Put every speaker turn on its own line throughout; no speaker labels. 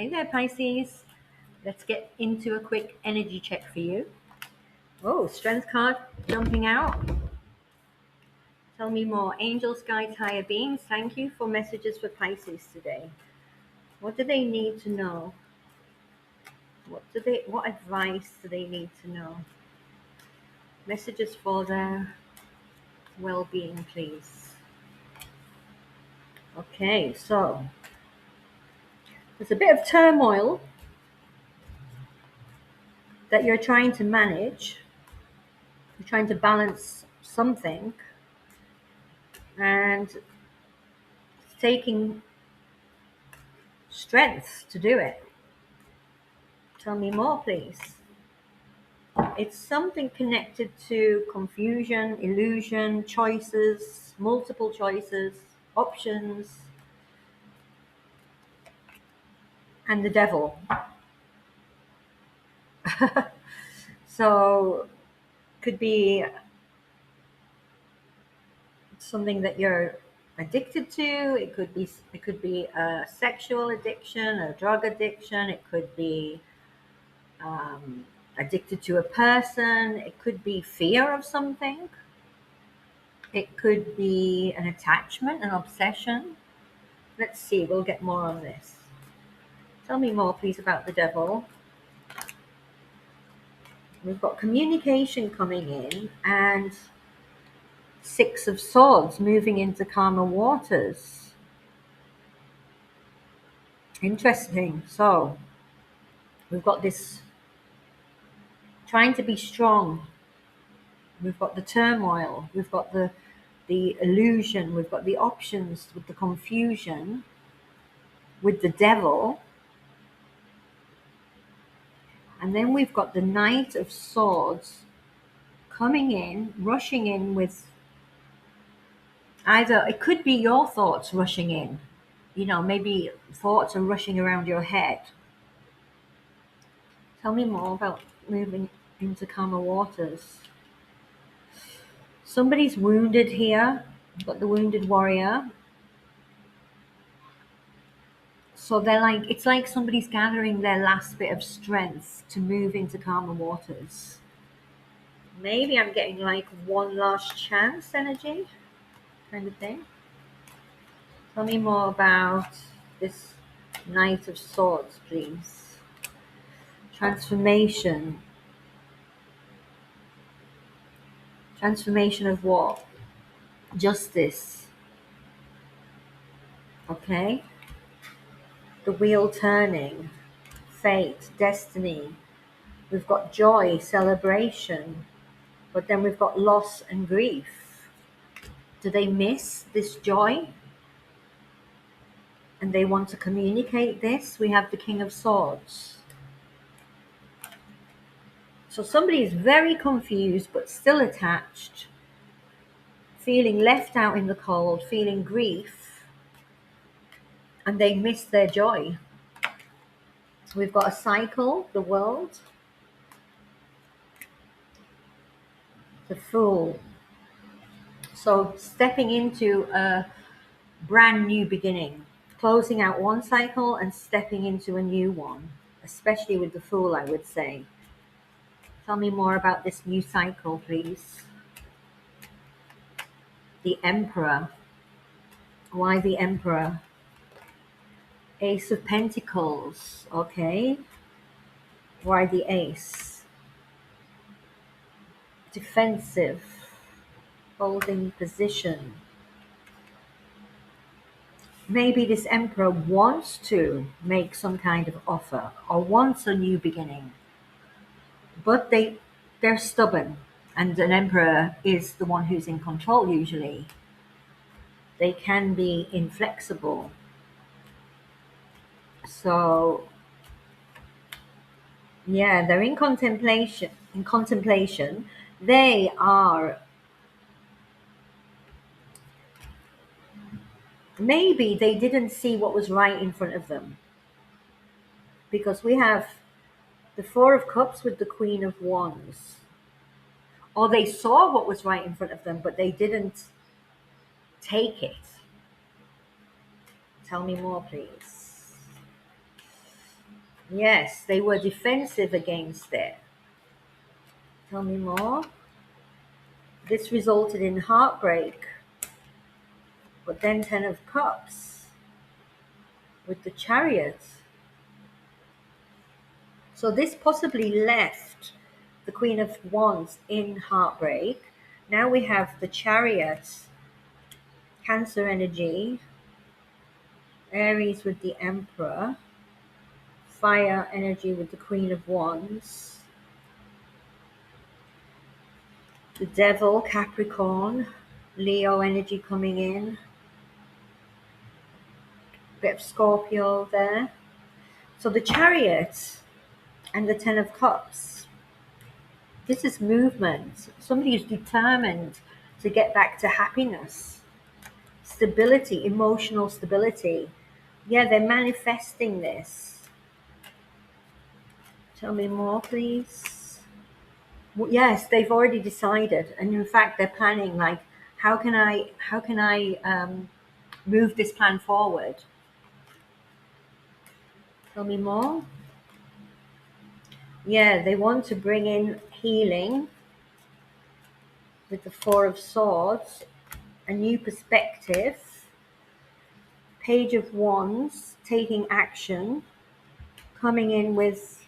Hey there, Pisces. Let's get into a quick energy check for you. Oh, Strength card jumping out. Tell me more. Angels, guides, higher beings, thank you for messages for Pisces today. What do they need to know? What advice do they need to know? Messages for their well-being, please. Okay, so there's a bit of turmoil that you're trying to manage. You're trying to balance something, and it's taking strength to do it. Tell me more, please. It's something connected to confusion, illusion, choices, multiple choices, options, and the devil. So could be something that you're addicted to. It could be a sexual addiction, a drug addiction. It could be addicted to a person. It could be fear of something. It could be an attachment, an obsession. Let's see, we'll get more on this. Tell me more, please, about the devil. We've got communication coming in and Six of Swords moving into calmer waters. Interesting. So we've got this trying to be strong. We've got the turmoil. We've got the illusion. We've got the options with the confusion, with the devil. And then we've got the Knight of Swords coming in, rushing in with either, it could be your thoughts rushing in. You know, maybe thoughts are rushing around your head. Tell me more about moving into calmer waters. Somebody's wounded here. You've got the wounded warrior. So it's like somebody's gathering their last bit of strength to move into calmer waters. Maybe I'm getting like one last chance energy kind of thing. Tell me more about this Knight of Swords, please. Transformation. Transformation of what? Justice. Okay. The wheel turning. Fate. Destiny. We've got joy, celebration. But then we've got loss and grief. Do they miss this joy? And they want to communicate this? We have the King of Swords. So somebody is very confused but still attached, feeling left out in the cold, feeling grief, and they miss their joy. We've got a cycle, the world, the Fool. So stepping into a brand new beginning, closing out one cycle and stepping into a new one, especially with the Fool, I would say. Tell me more about this new cycle, please. The Emperor. Why the Emperor? Ace of Pentacles. Okay. Why the Ace? Defensive. Holding position. Maybe this Emperor wants to make some kind of offer or wants a new beginning. But they're stubborn. And an Emperor is the one who's in control usually. They can be inflexible. So, yeah, they're in contemplation. They are, maybe they didn't see what was right in front of them. Because we have the Four of Cups with the Queen of Wands. Or they saw what was right in front of them, but they didn't take it. Tell me more, please. Yes, they were defensive against it. Tell me more. This resulted in heartbreak. But then Ten of Cups with the Chariot. So this possibly left the Queen of Wands in heartbreak. Now we have the Chariot, Cancer energy, Aries with the Emperor, fire energy with the Queen of Wands, the Devil, Capricorn, Leo energy coming in, bit of Scorpio there. So the Chariot and the Ten of Cups, this is movement. Somebody is determined to get back to happiness, stability, emotional stability. Yeah, they're manifesting this. Tell me more, please. Well, yes, they've already decided, and in fact, they're planning. Like, how can I move this plan forward? Tell me more. Yeah, they want to bring in healing with the Four of Swords, a new perspective, Page of Wands, taking action, coming in with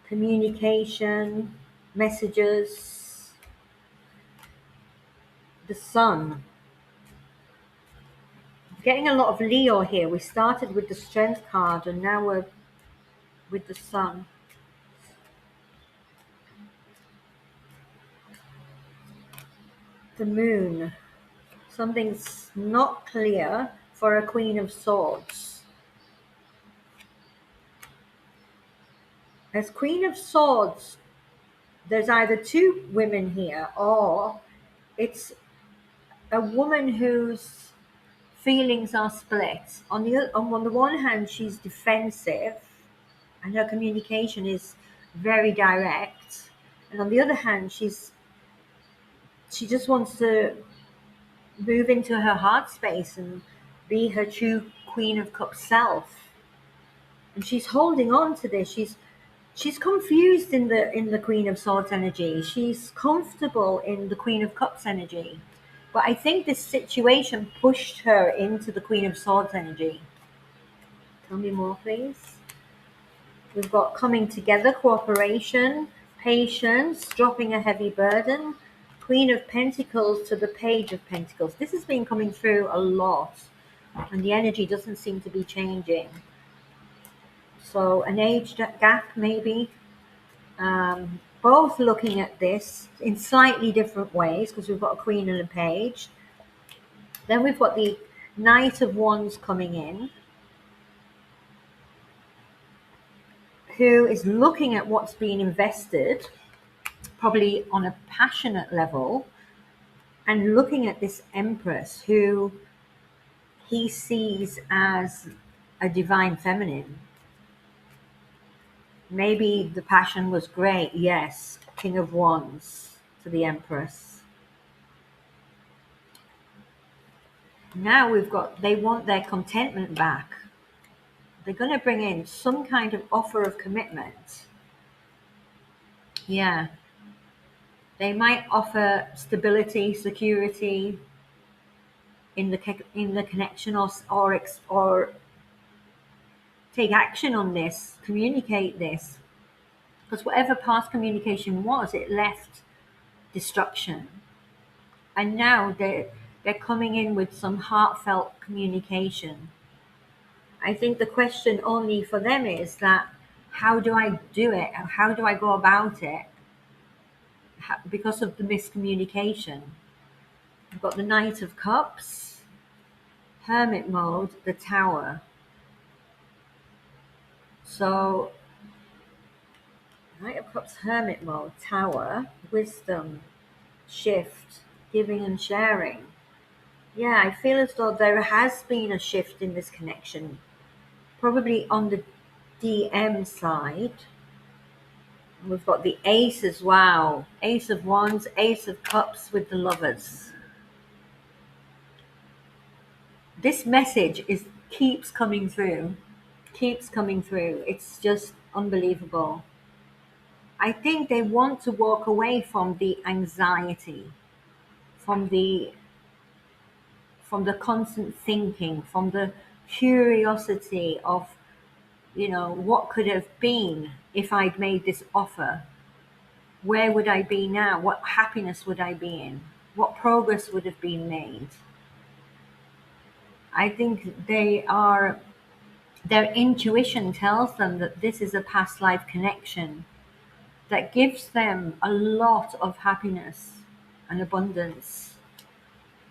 communication, messages, the Sun. Getting a lot of Leo here. We started with the Strength card and now we're with the Sun. The Moon. Something's not clear for a Queen of Swords. As Queen of Swords, there's either two women here or it's a woman whose feelings are split. On the one hand, she's defensive and her communication is very direct. And on the other hand, she just wants to move into her heart space and be her true Queen of Cups self. And she's holding on to this. She's confused in the Queen of Swords energy. She's comfortable in the Queen of Cups energy. But I think this situation pushed her into the Queen of Swords energy. Tell me more, please. We've got coming together, cooperation, patience, dropping a heavy burden, Queen of Pentacles to the Page of Pentacles. This has been coming through a lot, and the energy doesn't seem to be changing. So an age gap, maybe. Both looking at this in slightly different ways, because we've got a Queen and a Page. Then we've got the Knight of Wands coming in, who is looking at what's being invested, probably on a passionate level, and looking at this Empress who he sees as a divine feminine. Maybe the passion was great, yes. King of Wands to the Empress. Now we've got, they want their contentment back. They're going to bring in some kind of offer of commitment. Yeah. They might offer stability, security in the connection, or take action on this, communicate this. Because whatever past communication was, it left destruction. And now they're coming in with some heartfelt communication. I think the question only for them is that, how do I do it? How do I go about it? Because of the miscommunication. I've got the Knight of Cups, Hermit mode, the Tower. So, Knight of Cups, Hermit mode, Tower, Wisdom, Shift, Giving and Sharing. Yeah, I feel as though there has been a shift in this connection, probably on the DM side. We've got the Ace as well. Ace of Wands, Ace of Cups with the Lovers. This message keeps coming through. Keeps coming through. It's just Unbelievable. I think they want to walk away from the anxiety, from the constant thinking, from the curiosity of, what could have been if I'd made this offer. Where would I be now? What happiness would I be in? What progress would have been made? I think their intuition tells them that this is a past life connection that gives them a lot of happiness and abundance.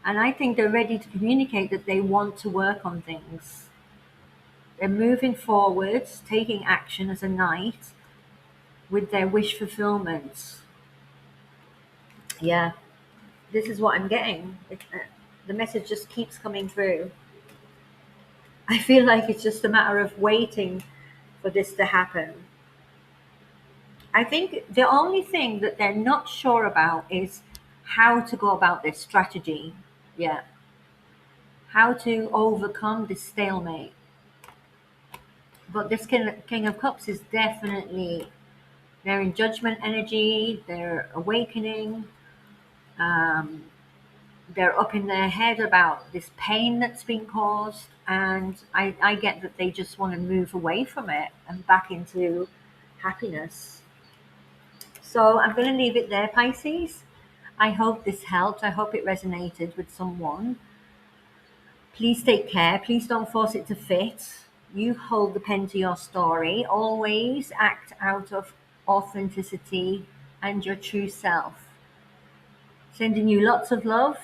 And I think they're ready to communicate that they want to work on things. They're moving forwards, taking action as a knight with their wish fulfillment. Yeah, this is what I'm getting. The message just keeps coming through. I feel like it's just a matter of waiting for this to happen. I think the only thing that they're not sure about is how to go about this strategy. Yeah. How to overcome this stalemate. But this King of Cups is definitely, they're in judgment energy, they're awakening, um, they're up in their head about this pain that's been caused. And I get that they just want to move away from it and back into happiness. So I'm going to leave it there, Pisces. I hope this helped. I hope it resonated with someone. Please take care. Please don't force it to fit. You hold the pen to your story. Always act out of authenticity and your true self. Sending you lots of love.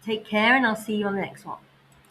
Take care, and I'll see you on the next one.